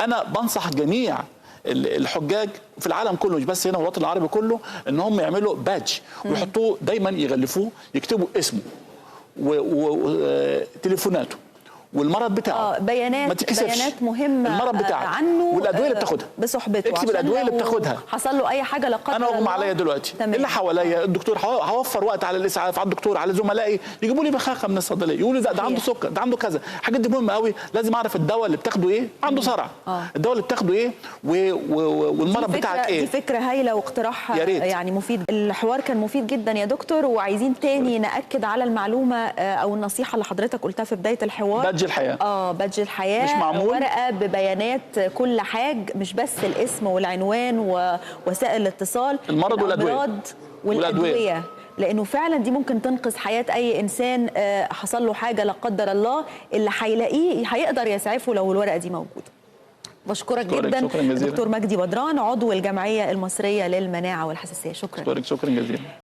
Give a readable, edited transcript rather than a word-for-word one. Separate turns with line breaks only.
انا بنصح جميع الحجاج في العالم كله، مش بس هنا في الوطن العربي كله، ان هم يعملوا بادج ويحطوه دايما، يغلفوه، يكتبوا اسمه وتليفوناته والمرض بتاعه،
بيانات،
ما تتكسفش.
بيانات مهمه
المرض بتاعه
عنه
والادويه اللي بتاخدها
بصحبته،
اكتب الادويه اللي بتاخدها.
حصل له اي حاجه لا قدر الله،
انا اغمى عليا دلوقتي، اللي حواليا الدكتور، هوفر وقت على الاسعاف، على الدكتور، على زملائي، يجيبوا لي بخاخه من الصيدليه يقولوا ده عنده سكر، ده عنده كذا. الحاجات دي مهمه قوي، لازم اعرف الدواء اللي بتاخده ايه، عنده صرع، الدواء اللي بتاخده ايه، والمرض بتاعك ايه.
دي فكره هايله واقتراح
ياريت.
يعني مفيد. الحوار كان مفيد جدا يا دكتور، وعايزين تاني ناكد على المعلومه او النصيحه اللي حضرتك قلتها في بدايه الحوار.
بادج الحياه،
بادج الحياه
مش معمول
ورقه ببيانات كل حاجه، مش بس الاسم والعنوان ووسائل الاتصال،
المرض
والادويه، لانه فعلا دي ممكن تنقذ حياه اي انسان حصل له حاجه لا قدر الله، اللي هيلاقيه هيقدر يسعفه لو الورقه دي موجوده. بشكرك جدا دكتور مجدي بدران، عضو الجمعيه المصريه للمناعه والحساسيه. شكرا.
شكرا جزيلا.